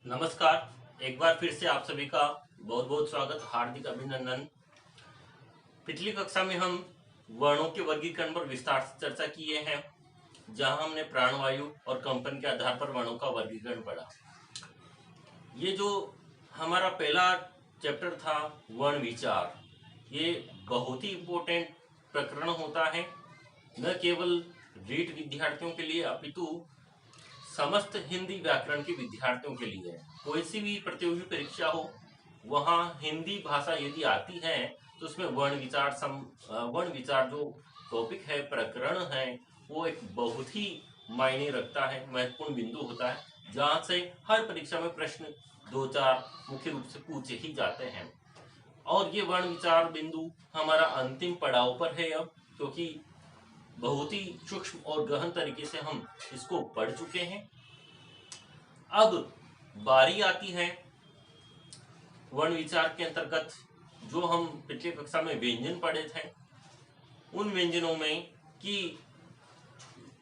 नमस्कार। एक बार फिर से आप सभी का बहुत बहुत स्वागत, हार्दिक अभिनंदन। पिछली कक्षा में हम वर्णों के वर्गीकरण पर विस्तार से चर्चा किए हैं, जहां हमने प्राणवायु और कंपन के आधार पर वर्णों का वर्गीकरण पढ़ा। ये जो हमारा पहला चैप्टर था वर्ण विचार, ये बहुत ही इम्पोर्टेंट प्रकरण होता है, न केवल रीट विद्यार्थियों के लिए अपितु समस्त हिंदी व्याकरण के विद्यार्थियों के लिए। कोई सी भी प्रतियोगी परीक्षा हो, वहाँ हिंदी भाषा यदि आती है तो उसमें वर्ण विचार जो टॉपिक है, प्रकरण है, वो एक बहुत ही मायने रखता है, महत्वपूर्ण बिंदु होता है, जहाँ से हर परीक्षा में प्रश्न दो चार मुख्य रूप से पूछे ही जाते हैं। और ये वर्ण विचार बिंदु हमारा अंतिम पड़ाव पर है अब, क्योंकि बहुत ही सूक्ष्म और गहन तरीके से हम इसको पढ़ चुके हैं। अब बारी आती है वर्ण विचार के अंतर्गत जो हम पिछली कक्षा में व्यंजन पढ़े थे, उन व्यंजनों में कि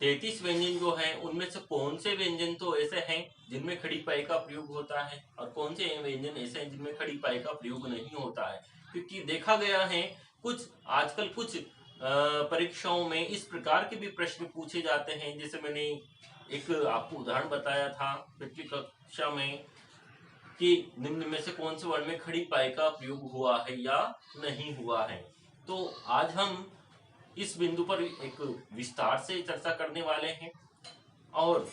33 व्यंजन जो हैं, उनमें से कौन से व्यंजन तो ऐसे हैं जिनमें खड़ी पाई का प्रयोग होता है और कौन से व्यंजन ऐसे हैं जिनमें खड़ी पाई का प्रयोग नहीं होता है। क्योंकि देखा गया है आजकल कुछ परीक्षाओं में इस प्रकार के भी प्रश्न पूछे जाते हैं, जैसे मैंने एक आपको उदाहरण बताया था पिछली कक्षा में कि निम्न में से कौन से वर्ण में खड़ी पाई का प्रयोग हुआ है या नहीं हुआ है। तो आज हम इस बिंदु पर एक विस्तार से चर्चा करने वाले हैं और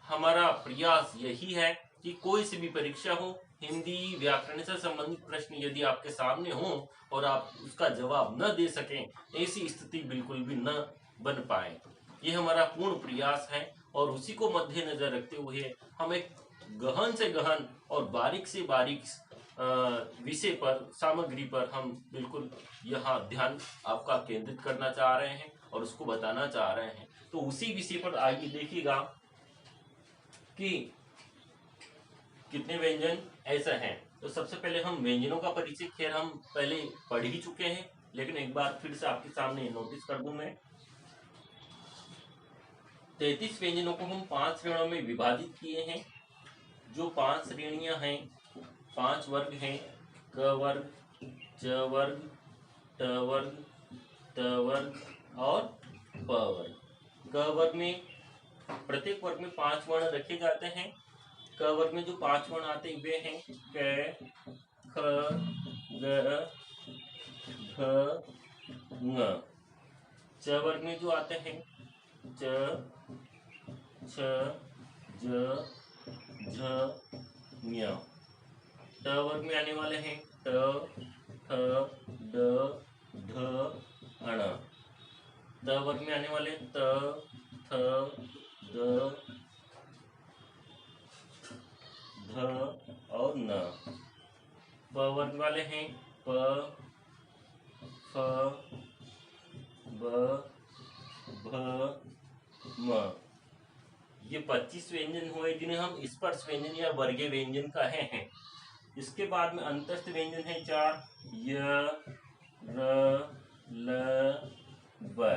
हमारा प्रयास यही है कि कोई सी भी परीक्षा हो, हिंदी व्याकरण से संबंधित प्रश्न यदि आपके सामने हो और आप उसका जवाब न दे सकें, ऐसी स्थिति बिल्कुल भी न बन पाए, ये हमारा पूर्ण प्रयास है। और उसी को मद्देनजर रखते हुए हम एक गहन से गहन और बारीक से बारीक विषय पर, सामग्री पर हम बिल्कुल यहाँ ध्यान आपका केंद्रित करना चाह रहे हैं और उसको बताना चाह रहे हैं। तो उसी विषय पर आइए देखिएगा कि कितने व्यंजन ऐसे हैं। तो सबसे पहले हम व्यंजनों का परिचय खैर हम पहले पढ़ ही चुके हैं, लेकिन एक बार फिर से आपके सामने नोटिस कर दूं मैं। 33 व्यंजनों को हम 5 श्रेणियों में विभाजित किए हैं। जो 5 श्रेणियां हैं, 5 वर्ग हैं, क वर्ग, च वर्ग, ट वर्ग, त वर्ग और प वर्ग। क वर्ग में प्रत्येक वर्ग में 5 वर्ण रखे जाते हैं। क वर्ग में जो 5 वर्ण आते हैं वे हैं क, ख, ग, घ, ङ। च वर्ग में जो आते हैं च, छ, ज, झ, ञ। ट वर्ग में आने वाले हैं ट, ठ, ड, ढ, ण। त वर्ग में आने वाले त, थ, द, ध और न। प वर्ग वाले हैं प, फ, ब, भ, म। ये 25 व्यंजन हुए जिन्हें हम स्पर्श व्यंजन या वर्गीय व्यंजन कहे हैं। इसके बाद में अंतस्थ व्यंजन है 4, य, र, ल, व।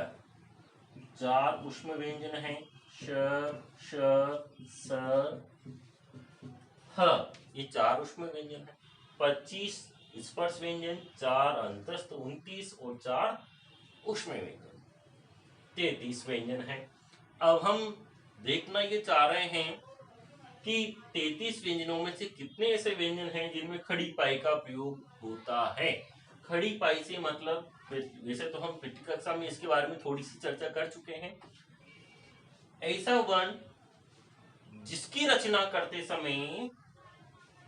4 ऊष्म व्यंजन है श, श, स, ह। ये 4 ऊष्म व्यंजन है। 25 स्पर्श व्यंजन, 4 अंतस्थ, 29 और 4 ऊष्म व्यंजन, 33 व्यंजन है। अब हम देखना ये चाह रहे हैं कि 33 व्यंजनों में से कितने ऐसे व्यंजन हैं जिनमें खड़ी पाई का प्रयोग होता है। खड़ी पाई से मतलब, वैसे तो हम पिछली कक्षा में इसके बारे में थोड़ी सी चर्चा कर चुके हैं, ऐसा वर्ण जिसकी रचना करते समय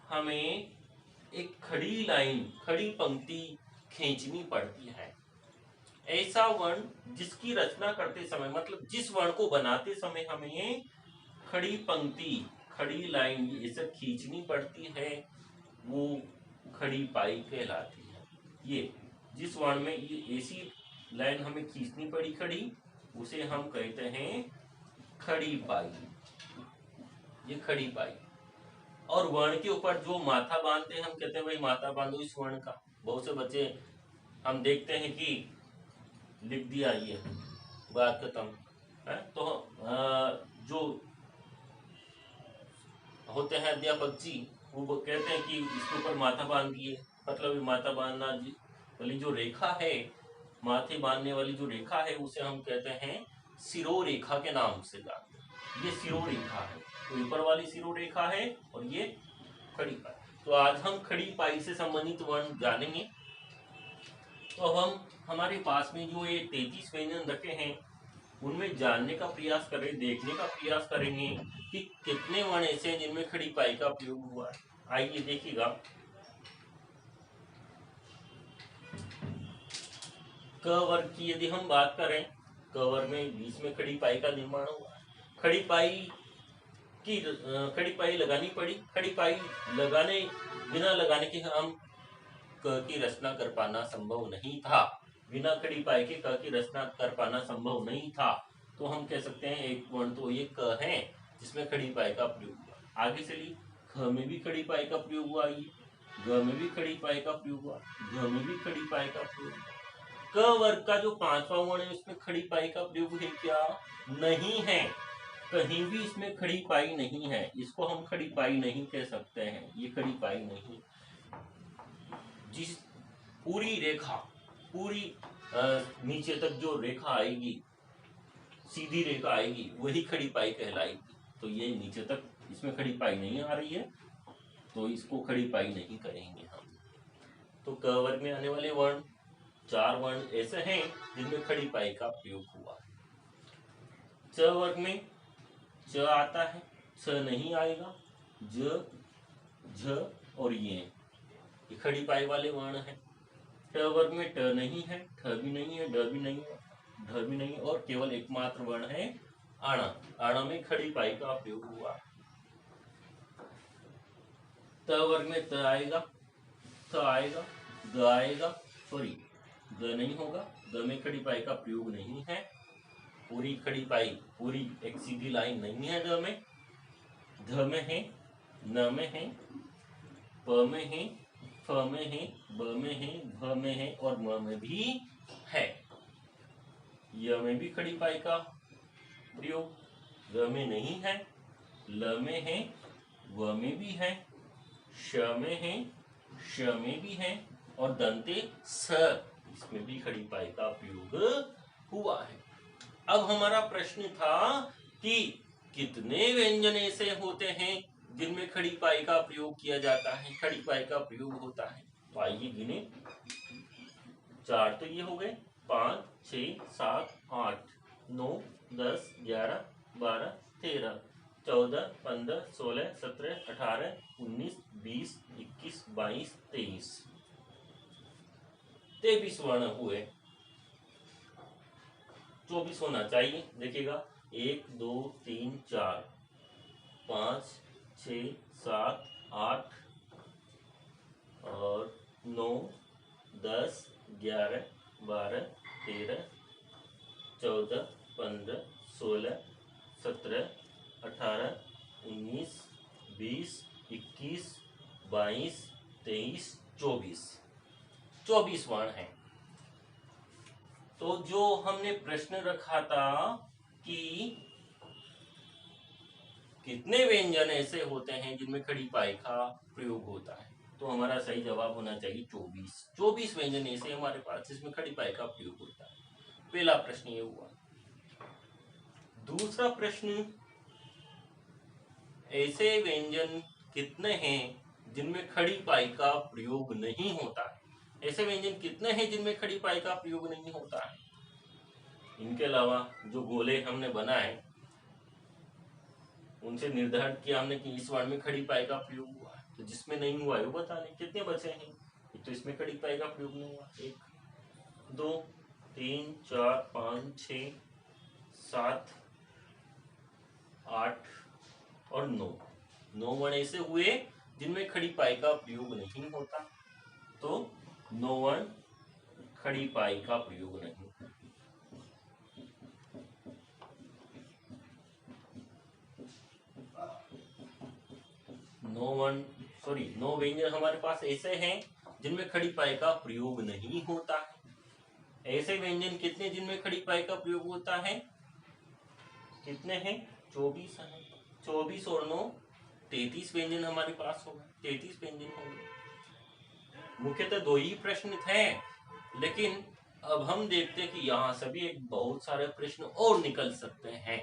हमें एक खड़ी लाइन, खड़ी पंक्ति खींचनी पड़ती है। ऐसा वर्ण जिसकी रचना करते समय, मतलब जिस वर्ण को बनाते समय हमें खड़ी पंक्ति, खड़ी लाइन ये सब खींचनी पड़ती है, वो खड़ी पाई कहलाती है। ये जिस वर्ण में ये ऐसी लाइन हमें खींचनी पड़ी खड़ी, उसे हम कहते हैं खड़ी पाई। ये खड़ी पाई। और वर्ण के ऊपर जो माथा बांधते हैं, हम कहते हैं भाई माथा बांधो इस वर्ण का। बहुत से बच्चे हम देखते हैं कि लिख दिया ये बात खत्म है। तो जो होते हैं अध्यापक जी, वो कहते हैं कि इसके ऊपर माथा बांध दिए, मतलब ये माथा बांधना वाली जो रेखा है, माथे बांधने वाली जो रेखा है उसे हम कहते हैं सिरो रेखा के नाम से जानते हैं। ये सिरो रेखा है, तो ऊपर वाली सिरो रेखा है और ये खड़ी पाई। तो आज हम खड़ी पाई से संबंधित वर्ण जानेंगे। तो हम हमारे पास में जो ये 33 व्यंजन रखे हैं उनमें जानने का प्रयास करें, देखने का प्रयास करेंगे कि कितने वर्ण ऐसे हैं जिनमें खड़ी पाई का प्रयोग हुआ है। आइए देखिएगा। क वर्ग की यदि हम बात करें, क वर्ग में बीच में खड़ी पाई का निर्माण हुआ है। खड़ी पाई लगानी पड़ी। खड़ी पाई बिना लगाने के हम क की रचना कर पाना संभव नहीं था। बिना खड़ी पाई के क की रचना कर पाना संभव नहीं था। तो हम कह सकते हैं एक वर्ण तो ये क है जिसमें खड़ी पाई का प्रयोग हुआ। आगे चलिए, ख में भी खड़ी पाई का प्रयोग हुआ, ये ग में भी खड़ी पाई का प्रयोग हुआ, घ में भी खड़ी पाई का प्रयोग हुआ। क वर्ग का जो 5वां वर्ण है उसमें खड़ी पाई का प्रयोग है क्या? नहीं है, कहीं भी इसमें खड़ी पाई नहीं है। इसको हम खड़ी पाई नहीं कह सकते हैं, ये खड़ी पाई नहीं। जिस पूरी रेखा, पूरी नीचे तक जो रेखा आएगी, सीधी रेखा आएगी, वही खड़ी पाई कहलाएगी। तो ये नीचे तक इसमें खड़ी पाई नहीं आ रही है, तो इसको खड़ी पाई नहीं करेंगे हम। तो क वर्ग में आने वाले वर्ण 4 वर्ण ऐसे हैं जिनमें खड़ी पाई का प्रयोग हुआ है। च वर्ग में च आता है, छ नहीं आएगा, ज, झ और ये खड़ी पाई वाले वर्ण है। ट वर्ग में ट नहीं है, ठ भी नहीं है, ड भी नहीं है, ढ भी नहीं है, और केवल एकमात्र वर्ण है आणा। आणा में खड़ी पाई का प्रयोग हुआ। त वर्ग में त आएगा, थ आएगा, द आएगा, सॉरी द नहीं होगा, द में खड़ी पाई का प्रयोग नहीं है। पूरी खड़ी पाई, पूरी एक सीधी लाइन नहीं है द में। ध में है, न में है, प में है, फ में है, ब में है, भ में है और म में भी है। य में भी खड़ी पाई का प्रयोग, ग में नहीं है, ल में है, व में भी है, श में है, श में भी है और दंते स, इसमें भी खड़ी पाई का प्रयोग हुआ है। अब हमारा प्रश्न था कि कितने व्यंजन ऐसे होते हैं जिनमें खड़ी पाई का प्रयोग किया जाता है, खड़ी पाई का प्रयोग होता है। तो आइए गिने। 4 तो ये हो गए, 5, 6, 7, 8, 9, 10, 11, 12, 13, 14, 15, 16, 17, 18, 19, 20, 21, 22, 23, 23 वर्ण हुए। 24 होना चाहिए। देखिएगा, 1, 2, 3, 4, 5, 6, 7, 8 और 9, 10, 11, 12, 13, 14, 15, 16, 17, 18, 19, 20, 21, 22, 23, 24 वर्ण हैं। तो जो हमने प्रश्न रखा था कि कितने व्यंजन ऐसे होते हैं जिनमें खड़ी पाई का प्रयोग होता है, तो हमारा सही जवाब होना चाहिए 24। 24 व्यंजन ऐसे हमारे पास जिसमें खड़ी पाई का प्रयोग होता है। पहला प्रश्न ये हुआ। दूसरा प्रश्न, ऐसे व्यंजन कितने हैं जिनमें खड़ी पाई का प्रयोग नहीं होता है? ऐसे व्यंजन कितने हैं जिनमें खड़ी पाई का प्रयोग नहीं होता है? इनके अलावा जो गोले हमने बनाए उनसे निर्धारित किया हमने कि इस वर्ण में खड़ी पाई का प्रयोग हुआ है, तो जिसमें नहीं हुआ है वो बताने। कितने बचे हैं? तो इसमें खड़ी पाई का प्रयोग नहीं हुआ। 1, 2, 3, 4, 5, 6, 7, 8 और 9 वर्ण ऐसे हुए जिनमें खड़ी पाई का प्रयोग नहीं होता। तो 9 वर्ण खड़ी पाई का प्रयोग नहीं। 9 व्यंजन हमारे पास ऐसे हैं जिनमें खड़ी पाई का प्रयोग नहीं होता है। ऐसे व्यंजन कितने जिनमें खड़ी पाई का प्रयोग होता है? कितने हैं? 24 हैं। 24 और 9 33 व्यंजन हमारे पास हो गए, 33 व्यंजन हो गए। मुख्यतः 2 ही प्रश्न थे, लेकिन अब हम देखते हैं कि यहाँ से भी एक बहुत सारे प्रश्न और निकल सकते हैं,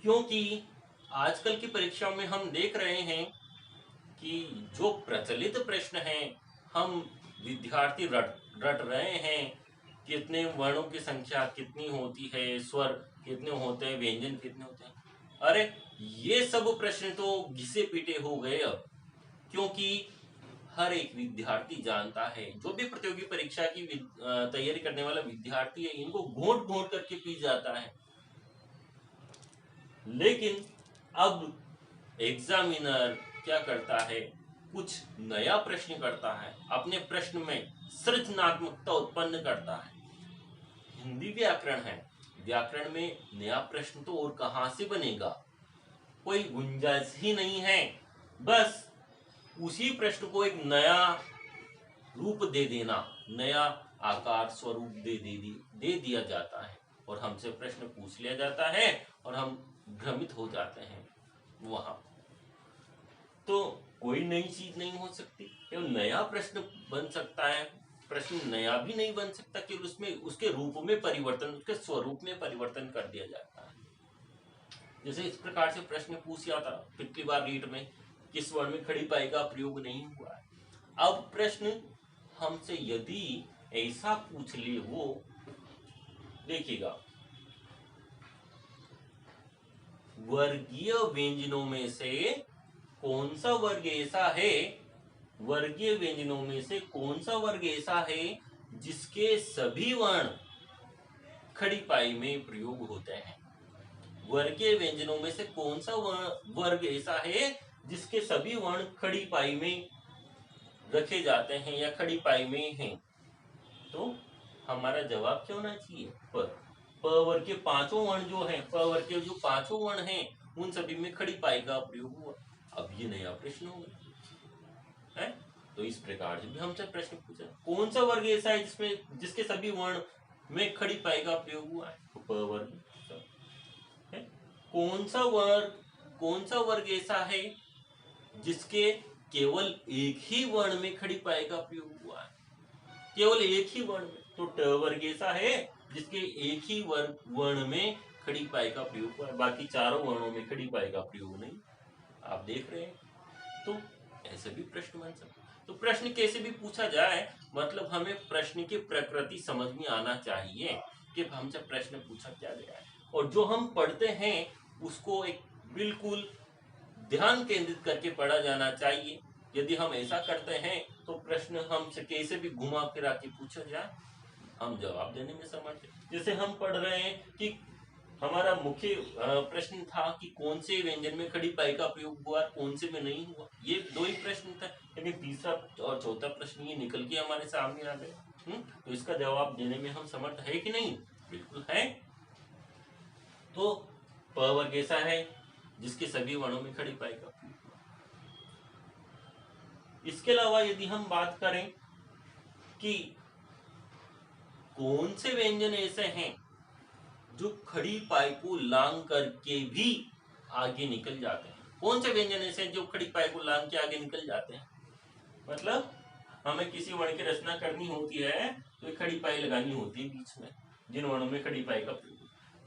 क्योंकि आजकल की परीक्षाओं में हम देख रहे हैं कि जो प्रचलित प्रश्न हैं, हम विद्यार्थी रट रहे हैं, कितने वर्णों की संख्या कितनी होती है, स्वर कितने होते हैं, व्यंजन कितने होते हैं। अरे ये सब प्रश्न तो घिसे पीटे हो गए अब, क्योंकि हर एक विद्यार्थी जानता है, जो भी प्रतियोगी परीक्षा की तैयारी करने वाला विद्यार्थी है, इनको घोंट घोंट करके पी जाता है। लेकिन अब एग्जामिनर क्या करता है, कुछ नया प्रश्न करता है, अपने प्रश्न में सृजनात्मकता उत्पन्न करता है। हिंदी व्याकरण है, व्याकरण में नया प्रश्न तो और कहां से बनेगा, कोई गुंजाइश ही नहीं है। बस उसी प्रश्न को एक नया रूप दे देना, नया आकार स्वरूप दे दिया जाता है, और हमसे प्रश्न पूछ लिया जाता है, और हम भ्रमित हो जाते हैं। वहां तो कोई नई चीज नहीं हो सकती, केवल नया प्रश्न बन सकता है। प्रश्न नया भी नहीं बन सकता, केवल उसमें उसके रूप में परिवर्तन, उसके स्वरूप में परिवर्तन कर दिया जाता है। जैसे इस प्रकार से प्रश्न पूछा था पिछली बार रीट में, किस वर्ण में खड़ी पाई का प्रयोग नहीं हुआ है। अब प्रश्न हमसे यदि ऐसा पूछ ले, वो देखिएगा, वर्गीय व्यंजनों में से कौन सा वर्ग ऐसा है, वर्गीय व्यंजनों में से कौन सा वर्ग ऐसा है जिसके सभी वर्ण खड़ी पाई में प्रयोग होते हैं। वर्गीय व्यंजनों में से कौन सा वर्ग ऐसा है जिसके सभी वर्ण खड़ी पाई में रखे जाते हैं या खड़ी पाई में हैं। तो हमारा जवाब क्या होना चाहिए, प वर्ग के पांचों वर्ण जो हैं, प वर्ग के जो पांचों वर्ण हैं, उन सभी में खड़ी पाई का प्रयोग हुआ। अब ये नया प्रश्न होगा है, तो इस प्रकार से भी हमसे प्रश्न पूछा, कौन सा वर्ग ऐसा है जिसमें जिसके सभी वर्ण में खड़ी पाई का प्रयोग हुआ है, तो प वर्ग है। कौन सा वर्ग ऐसा है जिसके केवल एक ही वर्ण में खड़ी पाई का प्रयोग हुआ है, केवल एक ही वर्ण में, तो ट वर्ग ऐसा है जिसके एक ही वर्ण में खड़ी पाई का प्रयोग हुआ है, बाकी चारों वर्णों में खड़ी पाई का प्रयोग नहीं। आप देख रहे हैं, तो ऐसे भी प्रश्न बन सकते। तो प्रश्न कैसे भी पूछा जाए, मतलब हमें प्रश्न की प्रकृति समझ में आना चाहिए कि हमसे प्रश्न पूछा क्या गया है, और जो हम पढ़ते हैं उसको एक बिल्कुल ध्यान केंद्रित करके पढ़ा जाना चाहिए। यदि हम ऐसा करते हैं तो प्रश्न हमसे कैसे भी घुमा फिरा के पूछा जाए, हम जवाब देने में समर्थ हैं। जैसे हम पढ़ रहे हैं कि हमारा मुख्य प्रश्न था कि कौन से व्यंजन में खड़ी पाई का प्रयोग हुआ, कौन से में नहीं हुआ। ये 2 ही प्रश्न था, लेकिन तीसरा और चौथा प्रश्न ये निकल के हमारे सामने आ गए। तो इसका जवाब देने में हम समर्थ है कि नहीं, बिल्कुल है। तो प वर्ग ऐसा है जिसके सभी वर्णों में खड़ी पाई का प्रयोग। इसके अलावा यदि हम बात करें कि कौन से व्यंजन ऐसे हैं जो खड़ी पाई को लांग करके भी आगे निकल जाते हैं, कौन से व्यंजन ऐसे जो खड़ी पाई को लांग के आगे निकल जाते हैं, मतलब हमें किसी वर्ण की रचना करनी होती है तो एक खड़ी पाई लगानी होती है बीच में, जिन वर्णों में खड़ी पाई का प्रयोग।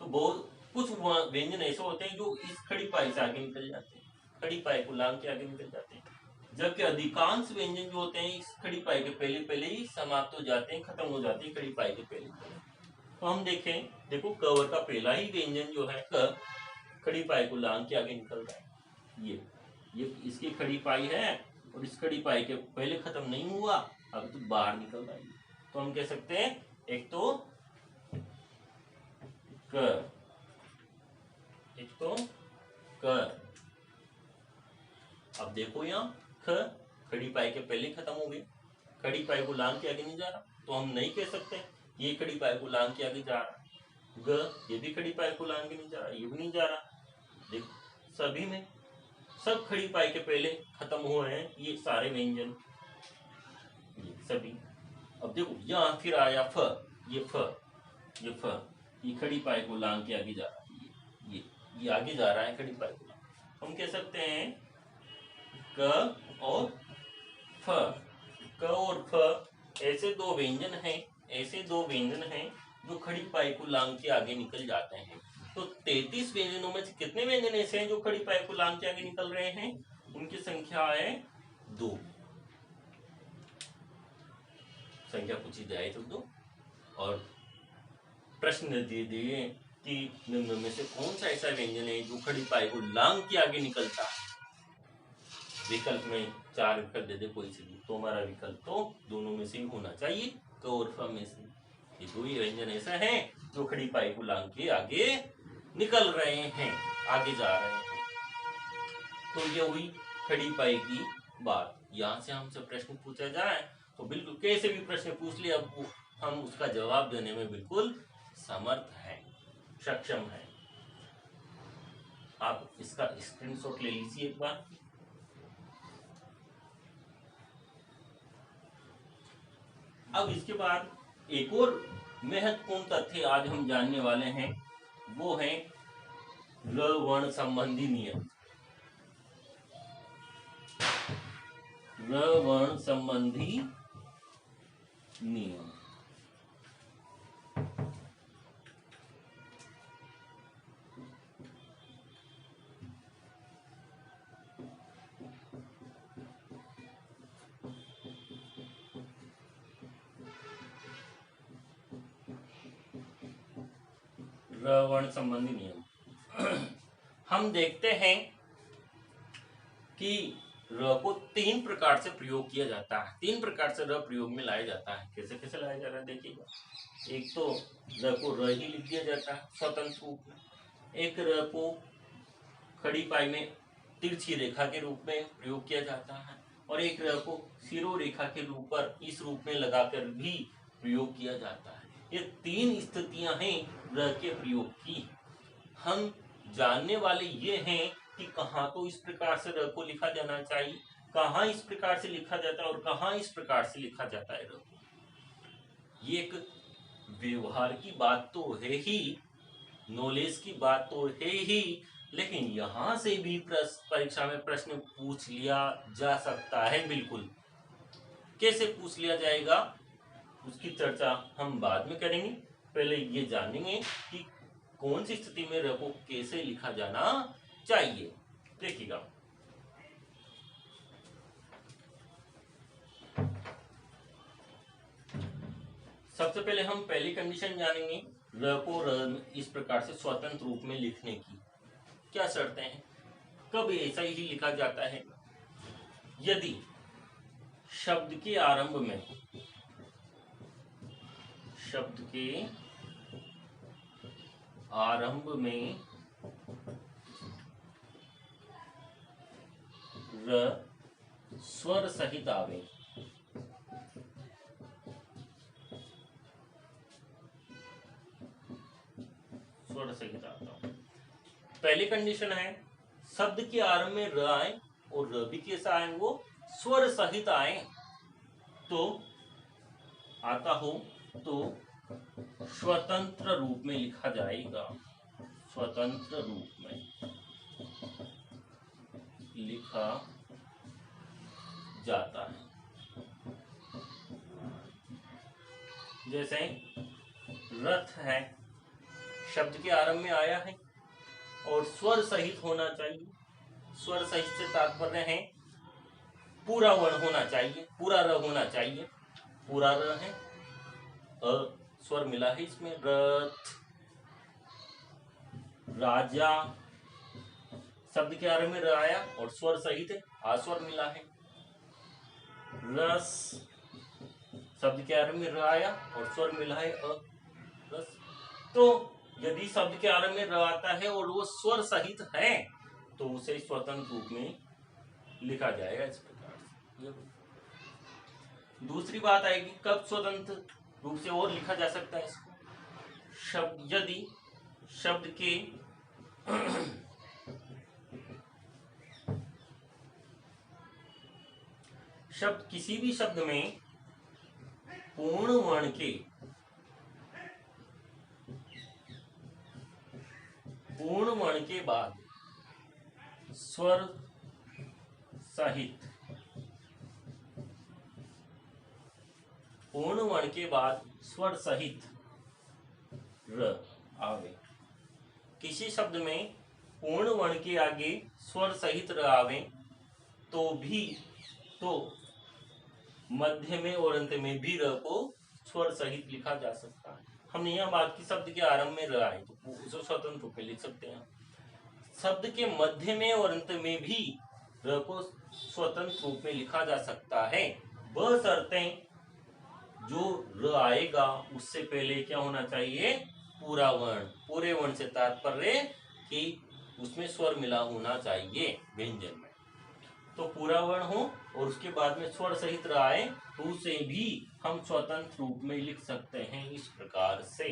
तो बहुत कुछ व्यंजन ऐसे होते हैं जो इस खड़ी पाई से आगे निकल जाते हैं, खड़ी पाई को लांग के आगे निकल जाते हैं, जबकि अधिकांश व्यंजन जो होते हैं इस खड़ी पाई के पहले ही समाप्त हो जाते हैं, खत्म हो जाते हैं खड़ी पाई के पहले। तो हम देखें, देखो कवर का पहला ही व्यंजन जो है क, खड़ी पाई को लांग के आगे निकल रहा है। ये इसकी खड़ी पाई है और इस खड़ी पाई के पहले खत्म नहीं हुआ, अब तो बाहर निकल रहा है। तो हम कह सकते हैं एक तो क, एक तो कर। अब देखो यहाँ ख खड़ी पाई के पहले खत्म हो गई, खड़ी पाई को लांग के आगे नहीं जा रहा, तो हम नहीं कह सकते ये खड़ी पाई को लांग के आगे जा रहा। ग, ये भी खड़ी पाई को लांग के नहीं जा रहा, ये भी नहीं जा रहा। देखो सभी में सब खड़ी पाई के पहले खत्म हुए हैं ये सारे व्यंजन, ये सभी। अब देखो यहाँ फिर आया फ, ये फ, ये फ, ये खड़ी पाई को लांग के आगे जा रहा है, ये ये आगे जा रहा है खड़ी पाई को लांग। हम कह सकते हैं क और फ। क और फ ऐसे दो व्यंजन हैं जो खड़ी पाई को लांग के आगे निकल जाते हैं। तो 33 व्यंजनों में से कितने व्यंजन ऐसे हैं जो खड़ी पाई को लांग के आगे निकल रहे हैं? उनकी संख्या है 2। संख्या पूछी जाए तो 2। और प्रश्न दे दिए कि निम्न में से कौन सा ऐसा व्यंजन है जो खड़ी पाई को लांग के आगे निकलता है। विकल्प में 4 विकल्प दे दे कोई से भी, तो हमारा विकल्प तो दोनों में से ही होना चाहिए, क और फ में से। ये 2 ही व्यंजन ऐसा है जो खड़ी पाई को लांग के आगे निकल रहे हैं, आगे जा रहे हैं। तो ये हुई खड़ी पाई की बात। यहाँ से हमसे प्रश्न पूछा जाए तो बिल्कुल कैसे भी प्रश्न पूछ लिया, अब हम उसका जवाब देने में बिल्कुल समर्थ हैं, सक्षम हैं। आप इसका स्क्रीनशॉट ले लीजिए एक बार। अब इसके बाद एक और महत्वपूर्ण तथ्य आज हम जानने वाले हैं, वो है र वर्ण संबंधी नियम। र वर्ण संबंधी नियम। र वर्ण संबंधी नियम हम देखते हैं कि र को 3 प्रकार से प्रयोग किया जाता है। 3 प्रकार से र प्रयोग में लाया जाता है। कैसे कैसे लाया जा रहा है देखिएगा। एक तो र को र ही लिख दिया जाता है स्वतंत्र रूप में। एक र को खड़ी पाई में तिरछी रेखा के रूप में प्रयोग किया जाता है, और एक र को सिरो रेखा के रूप पर इस रूप में लगाकर भी प्रयोग किया जाता है। ये 3 स्थितियां हैं र के प्रयोग की। हम जानने वाले ये हैं कि कहाँ तो इस प्रकार से र को लिखा जाना चाहिए, कहाँ इस प्रकार से लिखा जाता है और कहाँ इस प्रकार से लिखा जाता है र। ये एक व्यवहार की बात तो है ही, नॉलेज की बात तो है ही, लेकिन यहाँ से भी परीक्षा में प्रश्न पूछ लिया जा सकता है। बिल्कुल कैसे पूछ लिया जाएगा उसकी चर्चा हम बाद में करेंगे। पहले ये जानेंगे कि कौन सी स्थिति में र को कैसे लिखा जाना चाहिए। देखिएगा, सबसे पहले हम पहली कंडीशन जानेंगे र को र इस प्रकार से स्वतंत्र रूप में लिखने की क्या शर्तें हैं, कब ऐसा ही लिखा जाता है। यदि शब्द के आरंभ में र स्वर सहित आवे, स्वर सहित आता। पहली कंडीशन है शब्द के आरंभ में र आए और र भी कैसा आए, वो स्वर सहित आए, तो आता हो तो स्वतंत्र रूप में लिखा जाएगा। स्वतंत्र रूप में लिखा जाता है। जैसे रथ है, शब्द के आरंभ में आया है और स्वर सहित होना चाहिए। स्वर सहित से तात्पर्य है पूरा वर्ण होना चाहिए, पूरा र होना चाहिए। पूरा र है, अ स्वर मिला है इसमें, रथ, राजा, शब्द के आरंभ में र आया और स्वर सहित है, आ स्वर मिला है। रस, शब्द के आरंभ में र आया और स्वर मिला है, अ, रस। तो यदि शब्द के आरंभ में र आता है और वो स्वर सहित है तो उसे स्वतंत्र रूप में लिखा जाएगा इस प्रकार से। दूसरी बात आएगी कब स्वतंत्र रूप से और लिखा जा सकता है इसको। शब्द, यदि शब्द के किसी भी शब्द में पूर्ण पूर्ण वर्ण के बाद स्वर सहित, पूर्ण वर्ण के बाद स्वर सहित र आवे। किसी शब्द में पूर्ण वर्ण के आगे स्वर सहित र आवे तो भी, तो मध्य में और अंत में भी र को स्वर सहित लिखा जा सकता है। हमने यहाँ बात की शब्द के आरंभ में र आए तो उसे स्वतंत्र रूप में लिख सकते हैं। शब्द के मध्य में और अंत में भी र को स्वतंत्र रूप में लिखा जा सकता है, बशर्ते जो र आएगा उससे पहले क्या होना चाहिए, पूरा वर्ण। पूरे वर्ण से तात्पर्य कि उसमें स्वर मिला होना चाहिए व्यंजन में। तो पूरा वर्ण हो और उसके बाद में स्वर सहित र आए तो उसे भी हम स्वतंत्र रूप में लिख सकते हैं इस प्रकार से,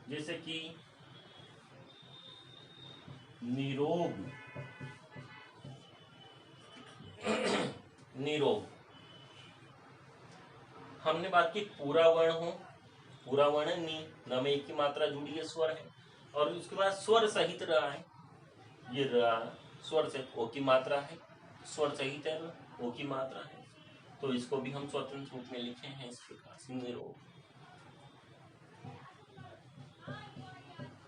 जैसे कि निरोग, निरोग। हमने बात की पूरा वर्ण हो, पूरा वर्ण नी, न में एक की मात्रा जुड़ी है, स्वर है, और उसके बाद स्वर सहित रहा है, ये रहा स्वर से ओ की मात्रा है, स्वर सहित है, ओ की मात्रा है, तो इसको भी हम स्वतंत्र रूप में लिखे हैं इस प्रकार से। निरोग,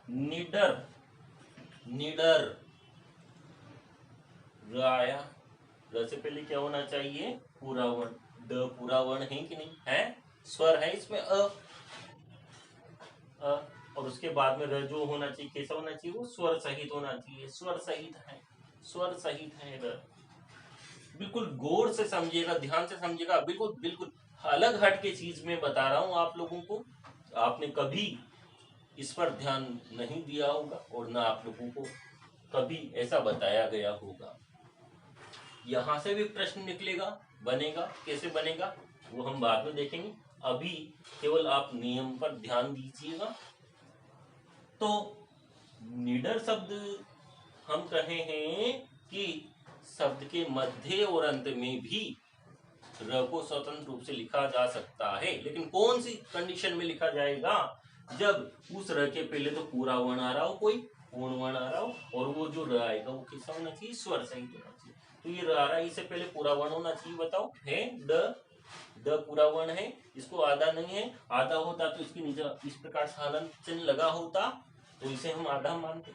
निडर, निडर र आया, र से पहले क्या होना चाहिए, पूरा वर्ण। द पूरा वर्ण है कि नहीं है, स्वर है इसमें अ, और उसके बाद में र जो होना चाहिए कैसा होना चाहिए, वो स्वर सहित होना चाहिए। स्वर सहित है, स्वर सहित है र। बिल्कुल गौर से समझिएगा, ध्यान से समझिएगा, बिल्कुल बिल्कुल अलग हट के चीज में बता रहा हूं आप लोगों को। आपने कभी इस पर ध्यान नहीं दिया होगा और ना आप लोगों को कभी ऐसा बताया गया होगा। यहाँ से भी प्रश्न निकलेगा, बनेगा, कैसे बनेगा वो हम बाद में देखेंगे। अभी केवल आप नियम पर ध्यान दीजिएगा। तो निडर शब्द हम कहे हैं कि शब्द के मध्य और अंत में भी र को स्वतंत्र रूप से लिखा जा सकता है, लेकिन कौन सी कंडीशन में लिखा जाएगा, जब उस र के पहले तो पूरा वर्ण आ रहा हो, कोई पूर्ण वर्ण आ रहा हो, और वो जो र आएगा वो कैसा होना चाहिए, स्वर सहित होना चाहिए। तो ये र आ रहा है, इससे पहले पूरा वर्ण होना चाहिए, बताओ है द पूरा वर्ण है, इसको आधा नहीं है, आधा होता तो इसके नीचे इस प्रकार से हलन चिन्ह लगा होता तो इसे हम आधा मानते,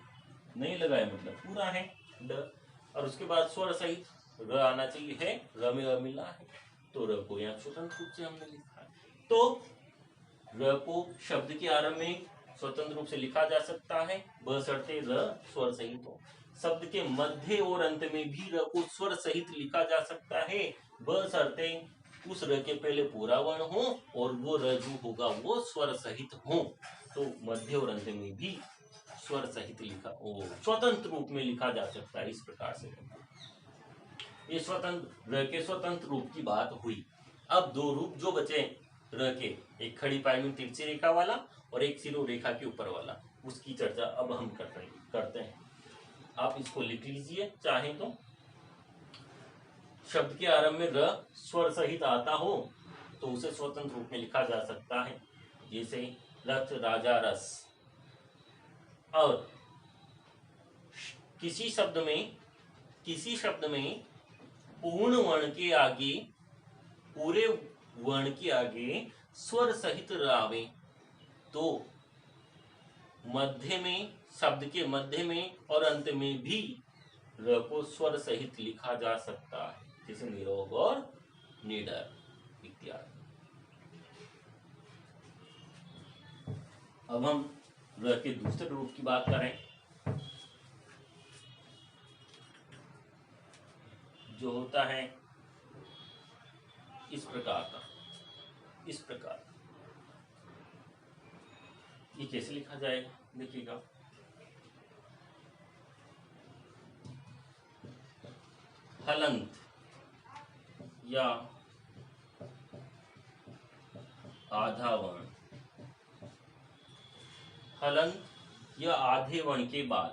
नहीं लगाए मतलब पूरा है ड। और उसके बाद स्वर सहित र आना चाहिए, है र में र मिला है तो र को यहाँ स्वतंत्र रूप से हमने लिखा है। तो र को शब्द के आरंभ में स्वतंत्र रूप से लिखा जा सकता है, बशर्ते र स्वर सहित हो। शब्द के मध्य और अंत में भी र को स्वर सहित लिखा जा सकता है, बशर्ते उस र के पहले पूरा वर्ण हो और वो र जो होगा वो स्वर सहित हो। तो मध्य और अंत में भी स्वर सहित लिखा, स्वतंत्र रूप में लिखा जा सकता है इस प्रकार से। ये स्वतंत्र र के स्वतंत्र रूप की बात हुई। अब दो रूप जो बचे र के, एक खड़ी पाई में तिरछी रेखा वाला और एक सिरो रेखा के ऊपर वाला, उसकी चर्चा अब हम करते हैं। आप इसको लिख लीजिए चाहे तो। शब्द के आरंभ में र स्वर सहित आता हो तो उसे स्वतंत्र रूप में लिखा जा सकता है, जैसे रथ, राजा, रस। और किसी शब्द में पूर्ण वर्ण के आगे, पूरे वर्ण के आगे स्वर सहित र आवे तो मध्य में, शब्द के मध्य में और अंत में भी र को स्वर सहित लिखा जा सकता है, जैसे निरोग और निडर इत्यादि। अब हम र के दूसरे रूप की बात करें, जो होता है इस प्रकार का, इस प्रकार। ये कैसे लिखा जाएगा, देखिएगा। हलंत या आधा वर्ण, हलंत या आधे वर्ण के बाद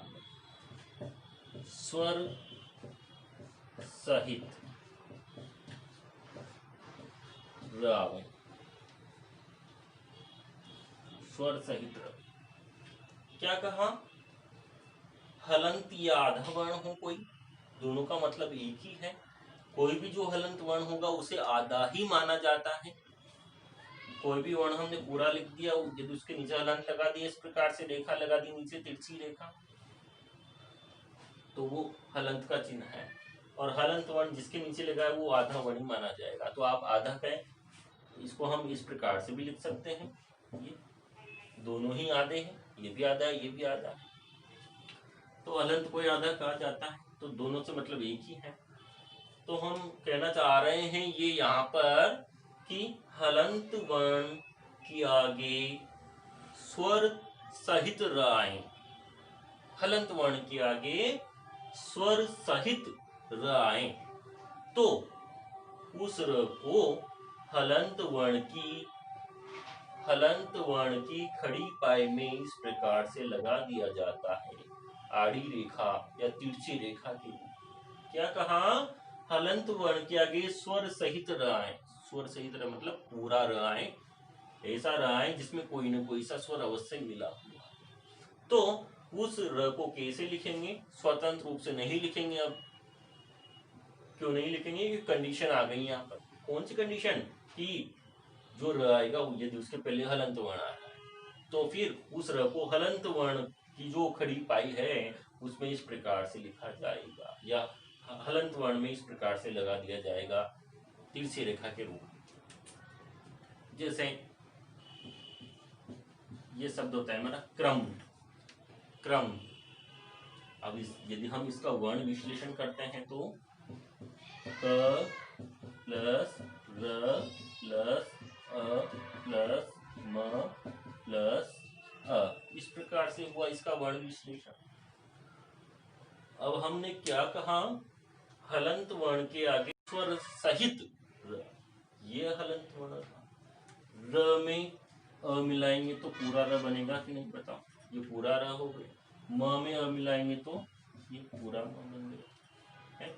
स्वर सहित र आवे, स्वर सहित र। क्या कहा, हलंत या आधा वर्ण हो कोई, दोनों का मतलब एक ही है। कोई भी जो हलंत वर्ण होगा उसे आधा ही माना जाता है। कोई भी वर्ण हमने पूरा लिख दिया, यदि उसके नीचे हलंत लगा दिया, इस प्रकार से रेखा लगा दी नीचे तिरछी रेखा, तो वो हलंत का चिन्ह है। और हलंत वर्ण जिसके नीचे लगा है वो आधा वर्ण माना जाएगा। तो आप आधा कहें, इसको हम इस प्रकार से भी लिख सकते हैं, ये दोनों ही आधे हैं, ये भी आधा है, ये भी आधा है, तो हलंत को आधा कहा जाता है। तो दोनों से मतलब एक ही है। तो हम कहना चाह रहे हैं ये यहाँ पर कि हलंत वर्ण के आगे स्वर सहित र आए, हलंत वर्ण के आगे स्वर सहित र आए तो उस र को हलंत वर्ण की खड़ी पाई में इस प्रकार से लगा दिया जाता है, आड़ी रेखा या तिरछी रेखा के रूप। क्या कहा? हलंत वर्ण के आगे स्वर सहित र आए, स्वर सहित र मतलब पूरा र आए, ऐसा र आए जिसमें कोई न कोई सा स्वर अवश्य मिला हुआ। तो उस र को कैसे लिखेंगे? स्वतंत्र रूप से नहीं लिखेंगे। अब क्यों नहीं लिखेंगे? कंडीशन आ गई यहाँ पर। कौन सी कंडीशन? कि जो र आएगा यदि उसके पहले हलंत वर्ण आ रहा है तो फिर उस र को हलंत वर्ण की जो खड़ी पाई है उसमें इस प्रकार से लिखा जाएगा, या हलंत वर्ण में इस प्रकार से लगा दिया जाएगा तिरछी रेखा के रूप में। जैसे ये शब्द होता है हमारा क्रम, क्रम। अब यदि हम इसका वर्ण विश्लेषण करते हैं तो क प्लस र प्लस अ प्लस म प्लस अ, इस प्रकार से हुआ इसका वर्ण विश्लेषण। अब हमने क्या कहा? हलंत वर्ण के आगे स्वर सहित र, ये हलंत वर्ण था। र में अ मिलाएंगे तो पूरा र बनेगा कि नहीं? बताओ। ये पूरा र हो गया। म में अ मिलाएंगे तो ये पूरा म बन गया है।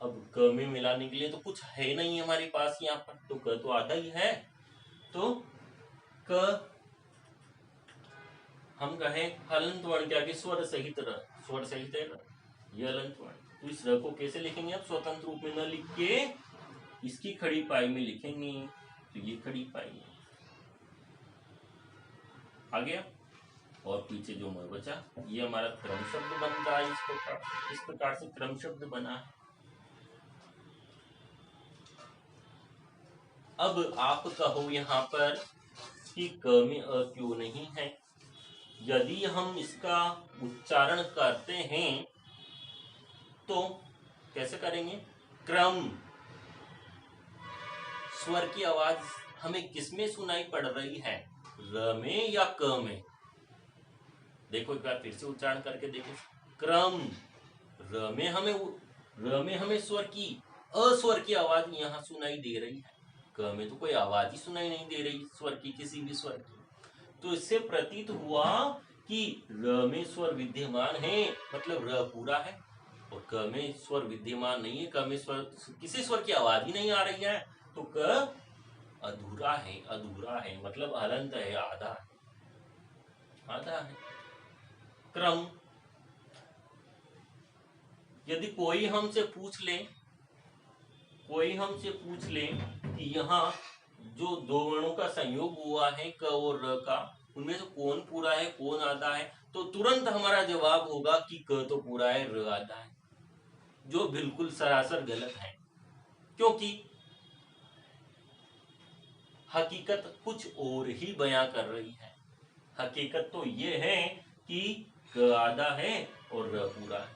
अब क में मिलाने के लिए तो कुछ है नहीं हमारे पास यहाँ पर, तो क तो आधा ही है, तो क हम कहें हलंत वर्ण के आगे स्वर सहित र, स्वर सहित है र, ये हलंत वर्ण। तो इस र को कैसे लिखेंगे? अब स्वतंत्र रूप में न लिख के इसकी खड़ी पाई में लिखेंगे, तो ये खड़ी पाई है आ गया। और पीछे जो म बचा ये हमारा क्रम शब्द बनता है। इस प्रकार से क्रम शब्द बना है। अब आप कहो यहाँ पर कि क में अ क्यों नहीं है? यदि हम इसका उच्चारण करते हैं तो कैसे करेंगे? क्रम स्वर की आवाज हमें किसमें सुनाई पड़ रही है? र में या क में? देखो एक बार फिर से उच्चारण करके देखो। क्रम, र में हमें स्वर की अस्वर की आवाज यहाँ सुनाई दे रही है। क में तो कोई आवाज ही सुनाई नहीं दे रही स्वर की, किसी भी स्वर की। तो इससे प्रतीत हुआ कि र में स्वर विद्यमान है, मतलब र पूरा है, और क में स्वर विद्यमान नहीं है, क में स्वर किसी स्वर की आवाज ही नहीं आ रही है, तो क अधूरा है, अधूरा है मतलब हलंत है, आधा है, आधा है। क्रम, यदि कोई हमसे पूछ ले कि यहाँ जो दो वर्णों का संयोग हुआ है क और र का, उनमें से कौन पूरा है कौन आधा है, तो तुरंत हमारा जवाब होगा कि क तो पूरा है, र आधा है, जो बिल्कुल सरासर गलत है। क्योंकि हकीकत कुछ और ही बयां कर रही है। हकीकत तो ये है कि क आधा है और र पूरा है,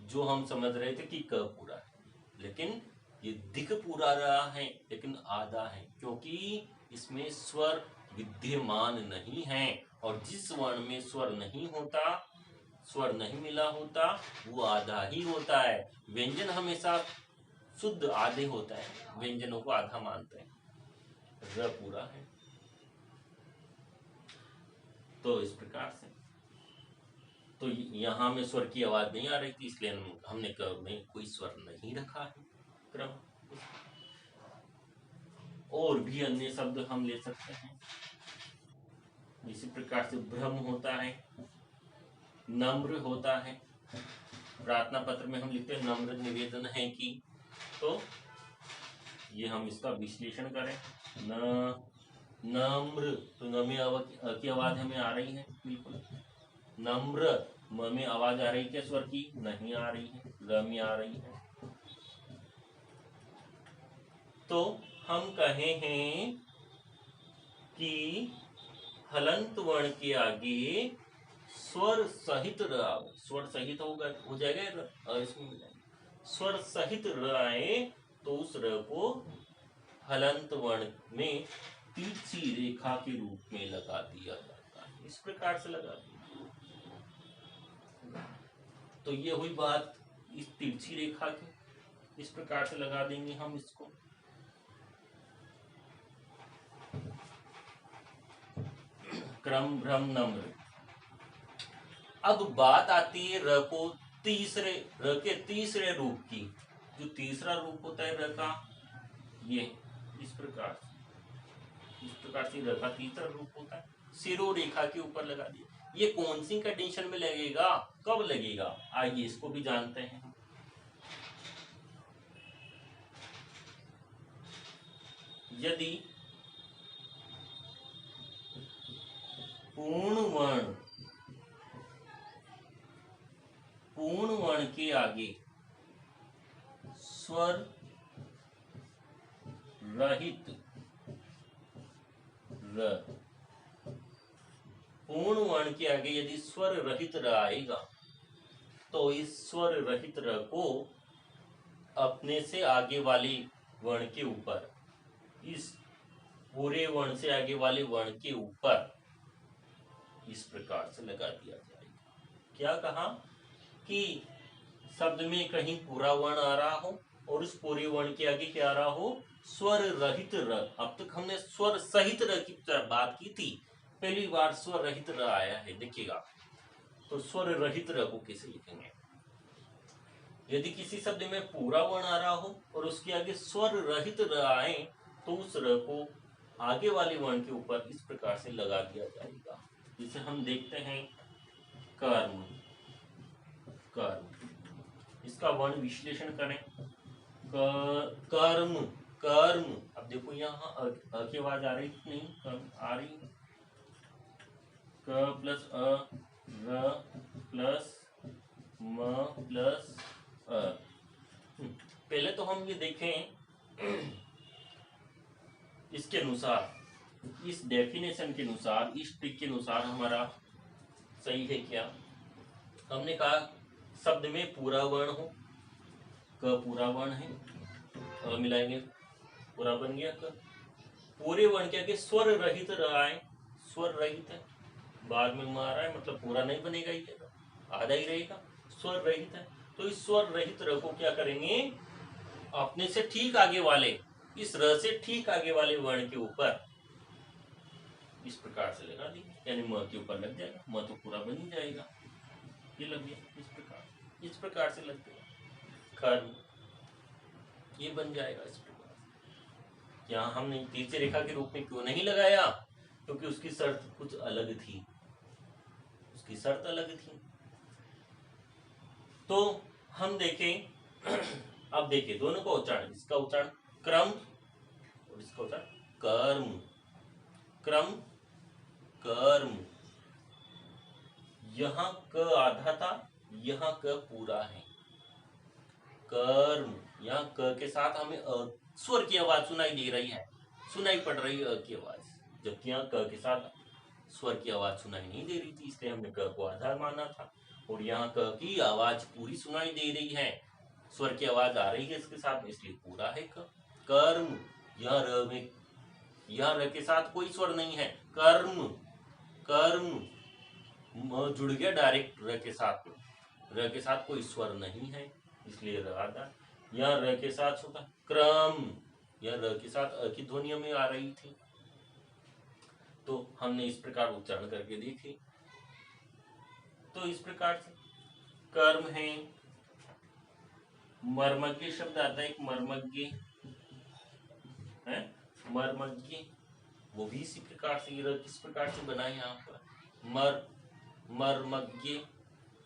जो हम समझ रहे थे कि क पूरा है, लेकिन ये दिख पूरा रहा है लेकिन आधा है, क्योंकि इसमें स्वर विद्यमान नहीं है। और जिस वर्ण में स्वर नहीं होता, स्वर नहीं मिला होता, वो आधा ही होता है। व्यंजन हमेशा शुद्ध आधे होता है, व्यंजनों को आधा मानते हैं। र पूरा है, तो इस प्रकार से तो यहाँ में स्वर की आवाज नहीं आ रही थी, इसलिए हमने क में कोई स्वर नहीं रखा है क्रम। और भी अन्य शब्द हम ले सकते हैं। इसी प्रकार से भ्रम होता है, नम्र होता है। प्रार्थना पत्र में हम लिखते हैं नम्र निवेदन है कि, तो ये हम इसका विश्लेषण करें। न नम्र, तो न में की आवाज हमें आ रही है, बिल्कुल। नम्र, म में आवाज आ रही है क्या स्वर की? नहीं आ रही है, र में आ रही है। तो हम कहे हैं कि हलंत वर्ण के आगे स्वर सहित र आवे। स्वर सहित होगा, हो जाएगा इसमें स्वर सहित र आए तो उस र को हलंत वर्ण में तिरछी रेखा के रूप में लगा दिया जाता है। इस प्रकार से लगा दिया। तो ये हुई बात इस तिरछी रेखा की। इस प्रकार से लगा देंगे हम इसको। क्रम भ्रम नम्र। अब बात आती है र को र के तीसरे रूप की। जो तीसरा रूप होता है र का, ये इस प्रकार से र का तीसरा रूप होता है, सिरो रेखा के ऊपर लगा दिया। ये कौन सी कंडीशन में लगेगा, कब लगेगा, आइए इसको भी जानते हैं। यदि पूर्ण वर्ण के आगे स्वर रहित र, पूर्ण वर्ण के आगे यदि स्वर रहित र आएगा तो इस स्वर रहित र को अपने से आगे वाले वर्ण के ऊपर, इस पूरे वर्ण से आगे वाले वर्ण के ऊपर इस प्रकार से लगा दिया जाएगा। क्या कहा कि शब्द में कहीं पूरा वर्ण आ रहा हो और उस पूरे वर्ण के आगे क्या आ रहा हो, स्वर रहित र। अब तक हमने स्वर सहित र की बात की थी, पहली बार स्वर रहित र आया है, देखिएगा। तो स्वर रहित र को कैसे लिखेंगे? यदि किसी शब्द में पूरा वर्ण आ रहा हो और उसके आगे स्वर रहित र आए तो उस र को आगे वाले वर्ण के ऊपर इस प्रकार से लगा दिया जाएगा। जिसे हम देखते हैं कर्म। इसका वर्ण विश्लेषण करें। कर्म, अब देखो यहाँ की आवाज आ रही नहीं, कर्म आ रही। क प्लस अ, र प्लस म प्लस अ। पहले तो हम ये देखें इसके अनुसार, इस डेफिनेशन के अनुसार, इस ट्रिक के अनुसार हमारा सही है क्या? हमने कहा शब्द में पूरा वर्ण हो, क पूरा वर्ण है, मिलाएंगे पूरा बन गया क। पूरे वर्ण के आगे स्वर रहित र आए, स्वर रहित है, बाद में आ रहा है, मतलब पूरा नहीं बनेगा, ये आधा ही रहेगा, स्वर रहित है। तो इस स्वर रहित र को क्या करेंगे, अपने से ठीक आगे वाले, इस र से ठीक आगे वाले वर्ण के ऊपर इस प्रकार से लगा देंगे, यानी म के ऊपर लग जाएगा, म तो पूरा बन ही जाएगा, ये लग गया। इस प्रकार से लग गया कर्म, ये बन जाएगा इस प्रकार। यहाँ हमने तीसरी रेखा के रूप में क्यों नहीं लगाया? क्योंकि उसकी शर्त कुछ अलग थी, उसकी शर्त अलग थी। तो हम देखें अब देखिए दोनों का उच्चारण, इसका उच्चारण क्रम और इसका उच्चारण कर्म। क्रम कर्म, यहाँ क आधा था, यहाँ क पूरा है। कर्म, यहाँ क के साथ हमें स्वर की आवाज सुनाई दे रही है, सुनाई पड़ रही है की आवाज, जबकि यहाँ क के साथ स्वर की आवाज सुनाई नहीं दे रही थी, इसलिए हमने क को आधार माना था। और यहाँ क की आवाज पूरी सुनाई दे रही है, स्वर की आवाज आ रही है इसके साथ, इसलिए पूरा है क। कर्म, यहाँ र में, यहाँ र के साथ कोई स्वर नहीं है, कर्म, कर्म जुड़ गया डायरेक्ट र के साथ, र के साथ कोई स्वर नहीं है, इसलिए र आधा। यहाँ र के साथ होता क्रम, यह र के साथ अ की ध्वनियों में आ रही थी, तो हमने इस प्रकार उच्चारण करके देखे। तो इस प्रकार से कर्म है। मर्मज्ञ शब्द आता है, एक मर्मज्ञ है, मर्मज्ञ, वो भी इसी प्रकार से, किस प्रकार से बना है यहाँ पर, मर्मज्ञ,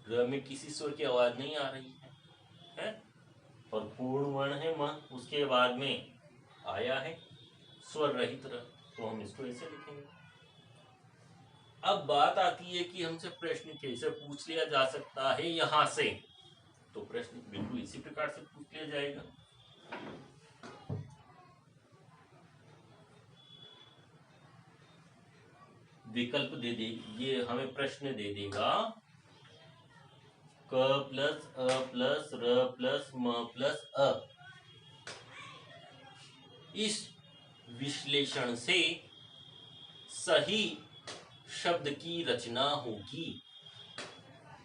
र में किसी स्वर की आवाज नहीं आ रही है? और पूर्ण वर्ण है म, उसके बाद में आया है स्वर रहित र, तो हम इसको ऐसे लिखेंगे। अब बात आती है कि हमसे प्रश्न कैसे पूछ लिया जा सकता है यहां से, तो प्रश्न बिल्कुल इसी प्रकार से पूछ लिया जाएगा। विकल्प दे दे, ये हमें प्रश्न दे देगा क प्लस अ प्लस र प्लस म प्लस अ। इस विश्लेषण से सही शब्द की रचना होगी।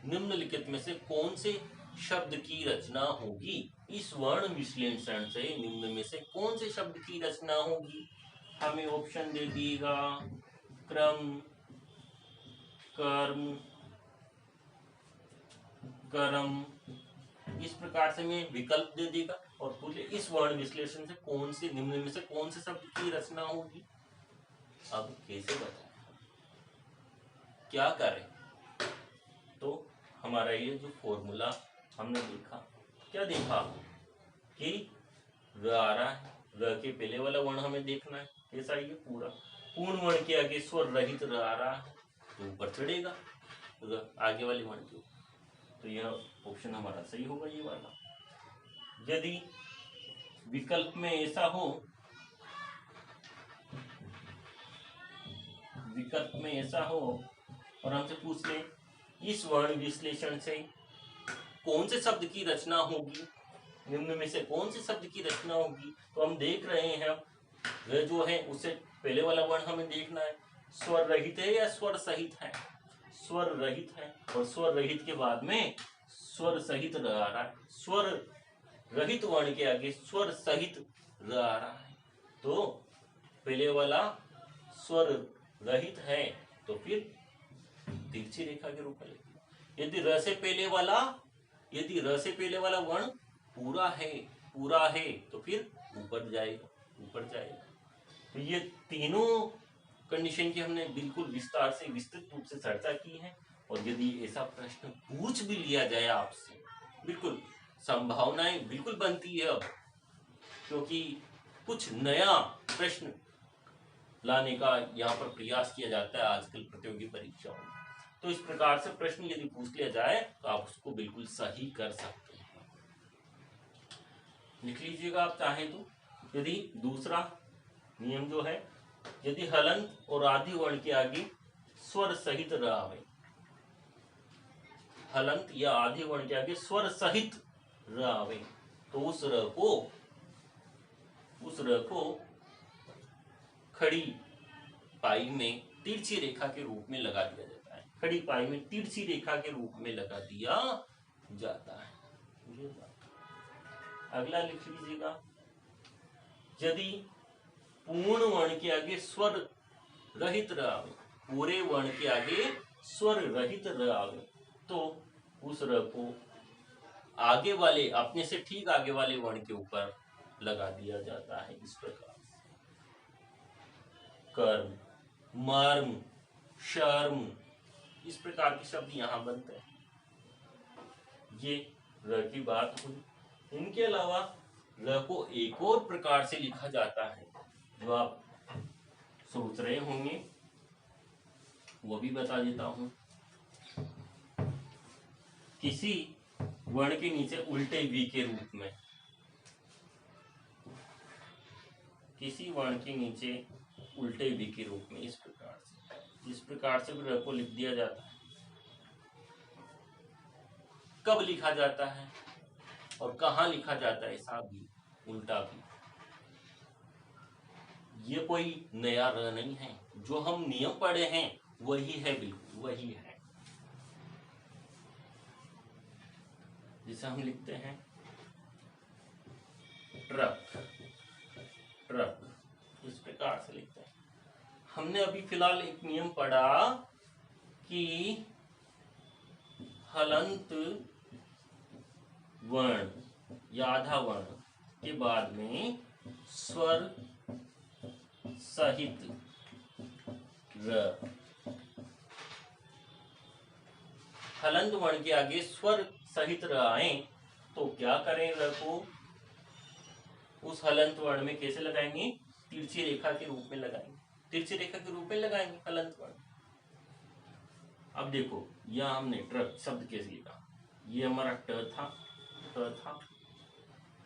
निम्नलिखित में से कौन से शब्द की रचना होगी? इस वर्ण विश्लेषण से निम्न में से कौन से शब्द की रचना होगी? हमें ऑप्शन दे दिएगा क्रम, कर्म, कर्म, इस प्रकार से मैं विकल्प दे देगा और पूछे इस वर्ण विश्लेषण से कौन से निम्न में से कौन से शब्द की रचना होगी। अब कैसे बताएं, क्या करें? तो हमारा ये जो फॉर्मूला हमने देखा, क्या देखा कि र आ रहा है, र के पहले वाला वर्ण हमें देखना है कैसा, ये पूरा पूर्ण वर्ण के आगे स्वर रहित र आ रहा है तो ऊपर चढ़ेगा आगे वाले वर्ण के ऊपर, तो यह ऑप्शन हमारा सही होगा ये वाला। यदि विकल्प में ऐसा हो, विकल्प में ऐसा हो और हमसे पूछ ले इस वर्ण विश्लेषण से कौन से शब्द की रचना होगी, निम्न में से कौन से शब्द की रचना होगी, तो हम देख रहे हैं वह जो है उससे पहले वाला वर्ण हमें देखना है स्वर रहित है या स्वर सहित है। स्वर रहित है और स्वर रहित के बाद में स्वर सहित र आ रहा है, स्वर रहित वर्ण के आगे स्वर सहित र आ रहा है, तो पहले वाला स्वर रहित है तो फिर तिरछी रेखा के रूप में लिखिए। यदि र से पहले वाला वर्ण पूरा है तो फिर ऊपर जाएगा। तो ये तीनों कंडीशन की हमने बिल्कुल विस्तार से विस्तृत रूप से चर्चा की है। और यदि ऐसा प्रश्न पूछ भी लिया जाए आपसे, बिल्कुल संभावनाएं बिल्कुल बनती है अब, क्योंकि कुछ नया प्रश्न लाने का यहाँ पर प्रयास किया जाता है आजकल प्रतियोगी परीक्षाओं में। तो इस प्रकार से प्रश्न यदि पूछ लिया जाए तो आप उसको बिल्कुल सही कर सकते हैं। लिख लीजिएगा आप चाहें तो। यदि दूसरा नियम जो है, यदि हलंत और आदि वर्ण के आगे स्वर सहित र आवे, हलंत या आदि वर्ण के आगे स्वर सहित र आवे, तो उस र को खड़ी पाई में तिरछी रेखा के रूप में लगा दिया जाता है। खड़ी पाई में तिरछी रेखा के रूप में लगा दिया जाता है। अगला लिख लीजिएगा, यदि पूर्ण वर्ण के आगे स्वर रहित र आवे, पूरे वर्ण के आगे स्वर रहित र आवे, तो उस र को आगे वाले अपने से ठीक आगे वाले वर्ण के ऊपर लगा दिया जाता है। इस प्रकार कर्म, मर्म, शर्म, इस प्रकार के शब्द यहाँ बनते हैं। ये र की बात हुई। इनके अलावा र को एक और प्रकार से लिखा जाता है जो आप सोच रहे होंगे, वो भी बता देता हूं। किसी वर्ण के नीचे उल्टे वी के रूप में, किसी वर्ण के नीचे उल्टे वी के रूप में इस प्रकार से र को लिख दिया जाता है। कब लिखा जाता है और कहाँ लिखा जाता है, ऐसा भी उल्टा भी, ये कोई नया र नहीं है, जो हम नियम पढ़े हैं वही है, बिल्कुल वही है। जिसे हम लिखते हैं ट्रक, ट्रक, इस प्रकार से लिखते हैं। हमने अभी फिलहाल एक नियम पढ़ा कि हलंत वर्ण या आधा वर्ण के बाद में स्वर सहित र, हलंत वर्ण के आगे स्वर सहित र आए तो क्या करें? र को उस हलंत वर्ण में कैसे लगाएंगे? तिरछी रेखा के रूप में लगाएंगे, तिरछी रेखा के रूप में लगाएंगे हलंत वर्ण। अब देखो यह हमने ट्रक शब्द कैसे लिखा, ये हमारा ट था,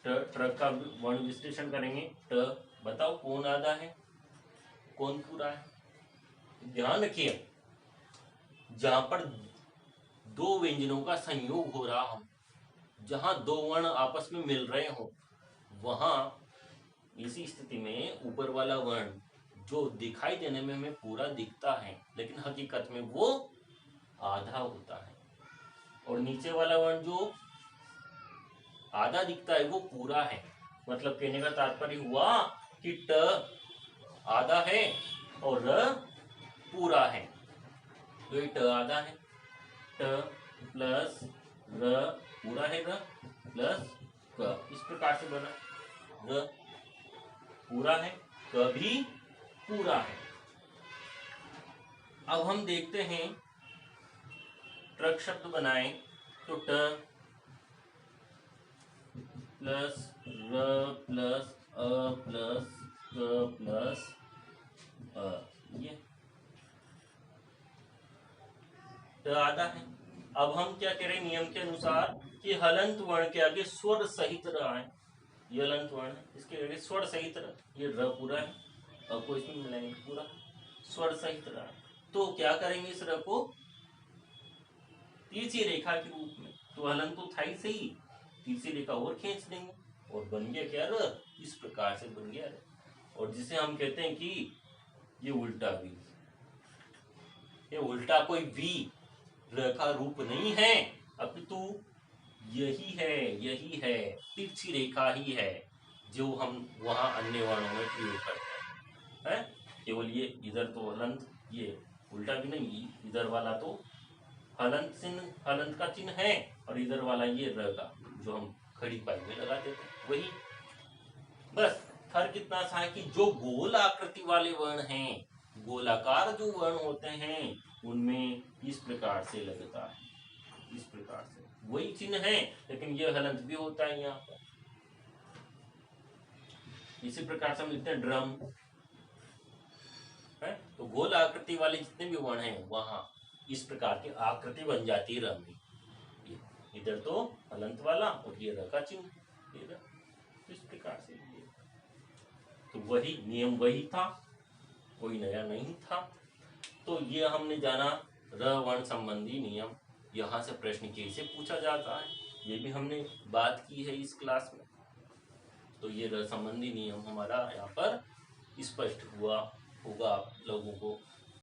ट्रक का वर्ण विश्लेषण करेंगे। ट, बताओ कौन आधा है, कौन पूरा है? ध्यान रखिए, जहां पर दो व्यंजनों का संयोग हो रहा हो, जहां दो वर्ण आपस में मिल रहे हो, वहां इसी स्थिति में ऊपर वाला वर्ण जो दिखाई देने में हमें पूरा दिखता है, लेकिन हकीकत में वो आधा होता है, और नीचे वाला वर्ण जो आधा दिखता है वो पूरा है। मतलब कहने का तात्पर्य हुआ कि ट आधा है और र पूरा है, तो ये ट आधा है, ट प्लस र पूरा है, र प्लस क, इस प्रकार से बना। र पूरा है, क भी पूरा है। अब हम देखते हैं ट्रक शब्द बनाएं तो ट प्लस र प्लस अ प्लस क प्लस अ, ये ट आधा है। अब हम क्या करें नियम के अनुसार कि हलंत वर्ण के आगे स्वर सहित र आए, ये हलंत वर्ण है, इसके आगे स्वर सहित र, ये र पूरा है, अब को इसमें मिलाएंगे पूरा, स्वर सहित र, तो क्या करेंगे इस र को तिरछी रेखा के रूप में, तो हलन तो था ही सही, तिरछी रेखा और खींच देंगे और बन गया क्या? र, इस प्रकार से बन गया र। और जिसे हम कहते हैं कि ये उल्टा वी, ये उल्टा कोई वी र का रूप नहीं है, अपितु यही है तिरछी रेखा ही है जो हम वहां अन्य वर्णों में प्रयोग करते हैं। केवल ये इधर तो हलंत, ये उल्टा भी नहीं, इधर वाला तो हलंत का चिन्ह है, और इधर वाला ये र का जो हम खड़ी पाई में लगा देते हैं, वही बस फर्क इतना सा है कि जो गोल आकृति वाले वर्ण हैं, गोलाकार जो वर्ण होते हैं, उनमें इस प्रकार से लगता है, इस प्रकार से वही चिन्ह है, लेकिन ये हलंत भी होता है यहाँ पर। इसी प्रकार से हम लिखते हैं ड्रम है, तो गोल आकृति वाले जितने भी वर्ण हैं वहां इस प्रकार की आकृति बन जाती है रम में। इधर तो हलंत वाला और ये र का चिन्ह, इस प्रकार से तो वही नियम वही था, कोई नया नहीं था। तो ये हमने जाना र वर्ण संबंधी नियम, यहाँ से प्रश्न कैसे पूछा जाता है ये भी हमने बात की है इस क्लास में। तो ये र संबंधी नियम हमारा यहाँ पर स्पष्ट हुआ होगा आप लोगों को।